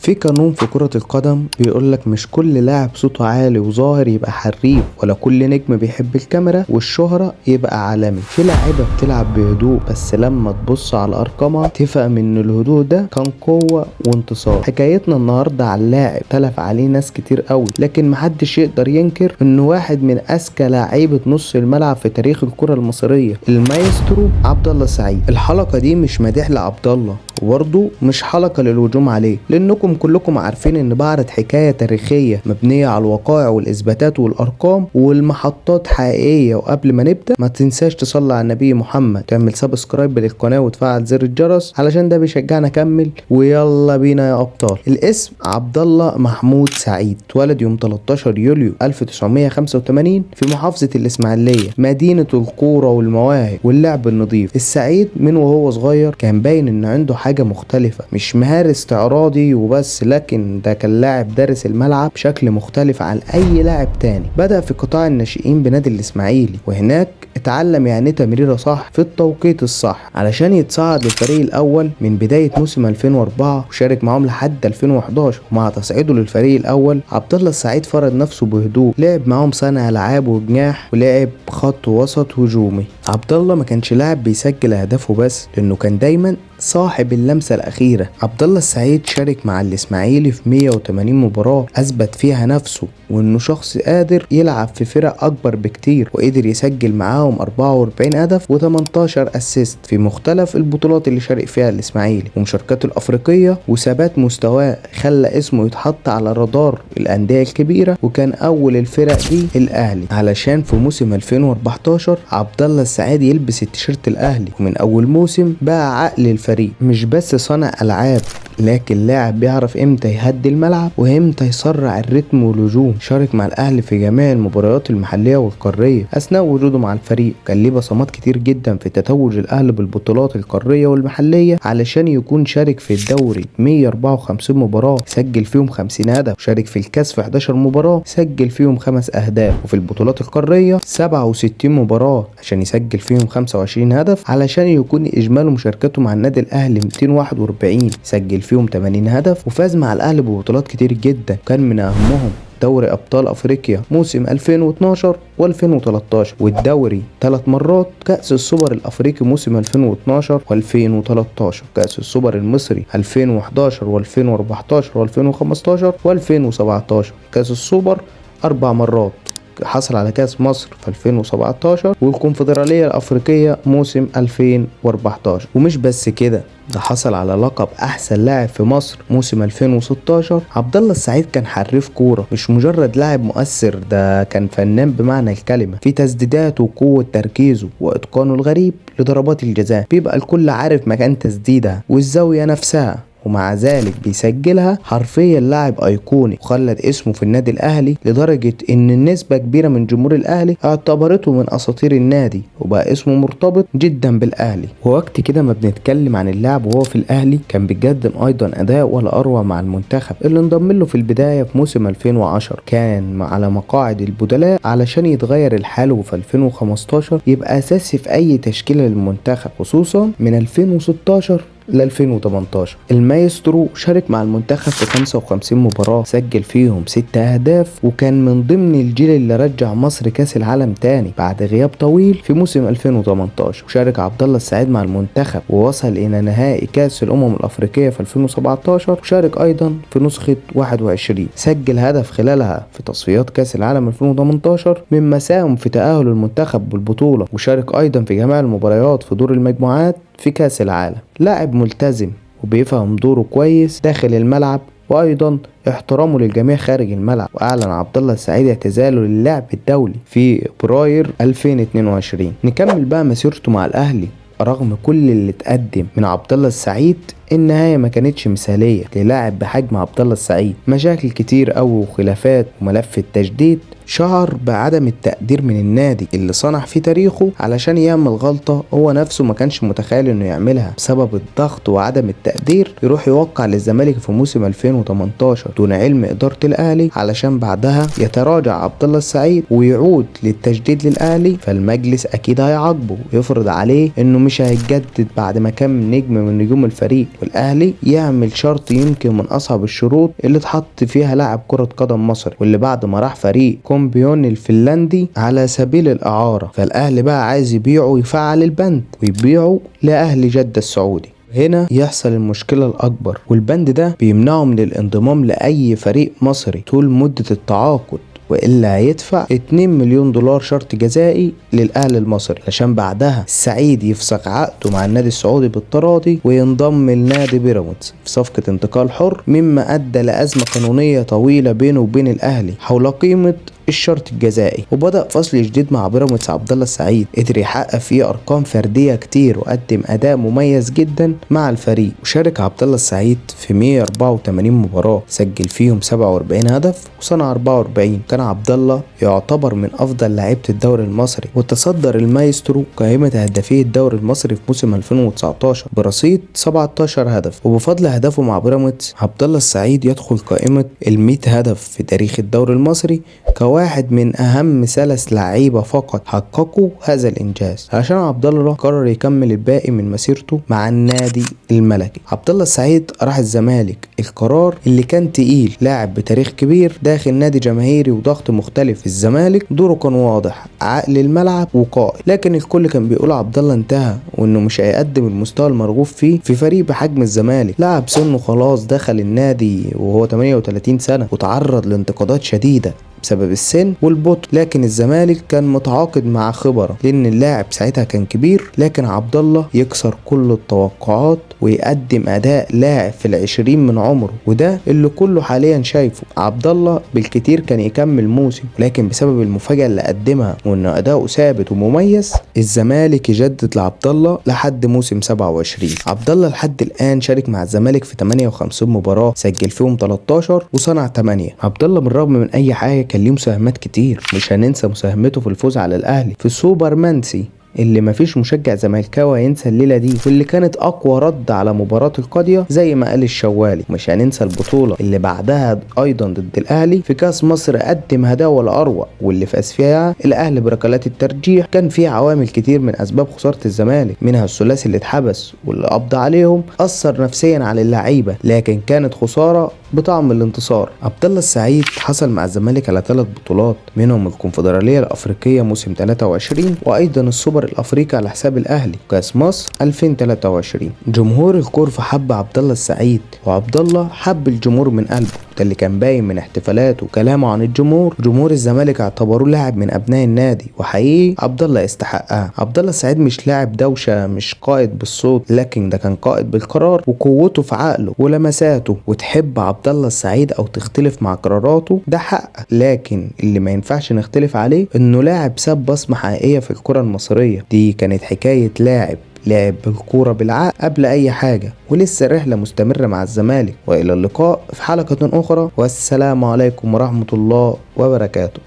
في قانون في كرة القدم بيقولك مش كل لاعب صوته عالي وظاهر يبقى حريف، ولا كل نجم بيحب الكاميرا والشهرة يبقى عالمي. في لاعيبة بتلعب بهدوء بس لما تبص على ارقامها تفهم ان الهدوء ده كان قوة وانتصار. حكايتنا النهاردة على اللاعب تلف عليه ناس كتير قوي، لكن محدش يقدر ينكر انه واحد من اذكى لاعيبة نص الملعب في تاريخ الكرة المصرية، المايسترو عبد الله السعيد. الحلقة دي مش مديح لعبد الله، وبرضه مش حلقة للهجوم عليه، لانكم كلكم عارفين ان بعرض حكاية تاريخية مبنية على الوقائع والاثباتات والارقام والمحطات حقيقية. وقبل ما نبدأ ما تنساش تصلي على النبي محمد، تعمل سبسكرايب للقناة وتفعل زر الجرس علشان ده بيشجعنا اكمل. ويلا بينا يا ابطال. الاسم عبد الله محمود سعيد، اتولد يوم 13 يوليو 1985 في محافظة الاسماعيلية، مدينة الكورة والمواهب واللعب النظيف. السعيد من وهو صغير كان باين ان عنده حاجة مختلفة، مش مهارس استعراضي وبس، لكن ده كان لاعب دارس الملعب بشكل مختلف عن اي لاعب تاني. بدأ في قطاع الناشئين بنادي الاسماعيلي، وهناك اتعلم يعني تمريره صح في التوقيت الصح علشان يتصعد للفريق الاول من بداية موسم 2004، وشارك معاهم لحد 2011. ومع تصعيده للفريق الاول عبد الله السعيد فرض نفسه بهدوء، لعب معاهم صانع العاب وجناح، ولعب خط وسط هجومي. عبد الله ما كانش لاعب بيسجل اهدافه بس، لانه كان دايما صاحب اللمسة الأخيرة. عبد الله السعيد شارك مع الإسماعيلي في 180 مباراة، أثبت فيها نفسه وإنه شخص قادر يلعب في فرق أكبر بكتير، وقدر يسجل معاهم 44 هدف و18 أسيست في مختلف البطولات اللي شارك فيها الإسماعيلي ومشاركاته الأفريقية. وثبات مستواه خلى اسمه يتحط على رادار الأندية الكبيرة، وكان أول الفرق دي الأهلي، علشان في موسم 2014 عبد الله السعيد يلبس التيشيرت الأهلي، ومن أول موسم بقى عقل الفريق. مش بس صانع ألعاب، لكن لاعب بيعرف امتى يهدي الملعب وامتى يسرع الريتم والهجوم. شارك مع الاهلي في جميع المباريات المحليه والقاريه اثناء وجوده مع الفريق. كان ليه بصمات كتير جدا في تتوج الاهلي بالبطولات القاريه والمحليه، علشان يكون شارك في الدوري 154 مباراه سجل فيهم 50 هدف، وشارك في الكاس في 11 مباراه سجل فيهم 5 اهداف، وفي البطولات القاريه 67 مباراه عشان يسجل فيهم 25 هدف، علشان يكون اجمالي مشاركته مع النادي الاهلي 241 سجل فيهم 80 هدف. وفاز مع الاهلي ببطولات كتير جدا، كان من اهمهم دوري ابطال افريقيا موسم 2012 و2013، والدوري 3 مرات، كأس السوبر الافريقي موسم 2012 و2013، كأس السوبر المصري 2011 و2014 و2015 و2017، كأس السوبر 4 مرات، حصل على كاس مصر في 2017 والكونفدرالية الافريقية موسم 2014. ومش بس كده، ده حصل على لقب احسن لاعب في مصر موسم 2016. عبد الله السعيد كان حريف كوره، مش مجرد لاعب مؤثر، ده كان فنان بمعنى الكلمه في تسديداته وقوه تركيزه واتقانه الغريب لضربات الجزاء. بيبقى الكل عارف مكان تسديدها والزاويه نفسها، ومع ذلك بيسجلها. حرفيا لاعب ايقوني وخلد اسمه في النادي الاهلي، لدرجة ان نسبة كبيرة من جمهور الاهلي اعتبرته من اساطير النادي، وبقى اسمه مرتبط جدا بالاهلي. ووقت كده ما بنتكلم عن اللاعب وهو في الاهلي، كان بيقدم ايضا اداء ولا اروع مع المنتخب اللي انضم له في البداية في موسم 2010. كان على مقاعد البدلاء علشان يتغير الحال، وفي 2015 يبقى اساسي في اي تشكيلة للمنتخب، خصوصا من 2016 ل 2018. المايسترو شارك مع المنتخب في 55 مباراة سجل فيهم 6 أهداف، وكان من ضمن الجيل اللي رجع مصر كاس العالم تاني بعد غياب طويل في موسم 2018. وشارك عبد الله السعيد مع المنتخب ووصل إلى نهائي كاس الأمم الأفريقية في 2017، وشارك أيضا في نسخة 21، سجل هدف خلالها في تصفيات كاس العالم 2018 مما ساهم في تأهل المنتخب بالبطولة. وشارك أيضا في جميع المباريات في دور المجموعات في كاس العالم. لاعب ملتزم وبيفهم دوره كويس داخل الملعب، وايضا احترامه للجميع خارج الملعب. واعلن عبد الله السعيد اعتزاله للعب الدولي في فبراير 2022. نكمل بقى مسيرته مع الاهلي. رغم كل اللي اتقدم من عبد الله السعيد، النهاية ما كانتش مثالية للاعب بحجم عبد الله السعيد. مشاكل كتير قوي وخلافات، وملف التجديد شعر بعدم التقدير من النادي اللي صنع في تاريخه علشان يعمل غلطة هو نفسه ما كانش متخيل انه يعملها. بسبب الضغط وعدم التقدير يروح يوقع للزمالك في موسم 2018 دون علم إدارة الأهلي، علشان بعدها يتراجع عبد الله السعيد ويعود للتجديد للأهلي. فالمجلس أكيد هيعاقبه ويفرض عليه انه مش هيتجدد بعد ما كان نجم من نجوم الفريق، والاهلي يعمل شرط يمكن من اصعب الشروط اللي اتحط فيها لاعب كرة قدم مصري، واللي بعد ما راح فريق كومبيون الفنلندي على سبيل الاعارة، فالاهلي بقى عايز يبيعه يفعل البند ويبيعه لاهلي جدة السعودي. هنا يحصل المشكلة الأكبر، والبند ده بيمنعه من الانضمام لأي فريق مصري طول مدة التعاقد، وإلا هيدفع 2 مليون دولار شرط جزائي للأهلي المصري، عشان بعدها السعيد يفسخ عقده مع النادي السعودي بالتراضي وينضم لنادي بيراميدز في صفقة انتقال حر، مما أدى لأزمة قانونية طويلة بينه وبين الأهلي حول قيمة الشرط الجزائي. وبدأ فصل جديد مع بيراميدز. عبد الله السعيد قدر يحقق فيه ارقام فرديه كتير وقدم اداء مميز جدا مع الفريق، وشارك عبد الله السعيد في 184 مباراه، سجل فيهم 47 هدف وصنع 44. كان عبد الله يعتبر من افضل لاعيبه الدوري المصري، وتصدر المايسترو قائمه هدافي الدوري المصري في موسم 2019 برصيد 17 هدف. وبفضل هدفه مع بيراميدز عبد الله السعيد يدخل قائمه ال100 هدف في تاريخ الدوري المصري كواحد من اهم 3 لعيبه فقط حققوا هذا الانجاز، عشان عبد الله قرر يكمل الباقي من مسيرته مع النادي الملكي. عبد الله السعيد راح الزمالك، القرار اللي كان تقيل، لاعب بتاريخ كبير داخل نادي جماهيري وضغط مختلف. الزمالك دوره كان واضح، عقل الملعب وقائد، لكن الكل كان بيقول عبد الله انتهى وانه مش هيقدم المستوى المرغوب فيه في فريق بحجم الزمالك. لاعب سنه خلاص دخل النادي وهو 38 سنه وتعرض لانتقادات شديده بسبب السن والبطء، لكن الزمالك كان متعاقد مع خبرة لان اللاعب ساعتها كان كبير. لكن عبد الله يكسر كل التوقعات ويقدم اداء لاعب في ال20 من عمره، وده اللي كله حاليا شايفه. عبد الله بالكتير كان يكمل موسم، لكن بسبب المفاجأة اللي قدمها وان اداؤه ثابت ومميز، الزمالك يجدد لعبد الله لحد موسم 27. عبد الله لحد الان شارك مع الزمالك في 58 مباراة، سجل فيهم 13 وصنع 8. عبد الله بالرغم من اي حاجة كان ليه مساهمات كتير، مش هننسى مساهمته في الفوز على الاهلي في السوبر منسي اللي مفيش مشجع زملكاوي هينسى الليله دي، واللي كانت اقوى رد على مباراه القاضيه زي ما قال الشوالي. مش هننسى البطوله اللي بعدها ايضا ضد الاهلي في كاس مصر، قدم هدايا ولا اروع، واللي فاز فيها الاهلي بركلات الترجيح. كان فيه عوامل كتير من اسباب خساره الزمالك، منها الثلاثي اللي اتحبس واللي قبض عليهم اثر نفسيا على اللعيبه، لكن كانت خساره بطعم الانتصار. عبد الله السعيد حصل مع الزمالك على 3 بطولات، منهم الكونفدراليه الافريقيه موسم 23، وايضا السوبر الافريقي على حساب الاهلي، وكاس مصر 2023. جمهور الكورف حب عبد الله السعيد، وعبد الله حب الجمهور من قلبه، ده اللي كان باين من احتفالاته وكلامه عن الجمهور. جمهور الزمالك اعتبروه لاعب من ابناء النادي، وحقيقي عبد الله يستحقها. عبد الله السعيد مش لاعب دوشه، مش قائد بالصوت، لكن ده كان قائد بالقرار، وقوته في عقله ولمساته. وتحب عبد الله السعيد او تختلف مع قراراته ده حق، لكن اللي ما ينفعش نختلف عليه انه لاعب ساب بصمه حقيقيه في الكره المصريه. دي كانت حكايه لاعب لعب بالكورة بالعقل قبل أي حاجة، ولسه الرحلة مستمرة مع الزمالك. وإلى اللقاء في حلقة أخرى، والسلام عليكم ورحمة الله وبركاته.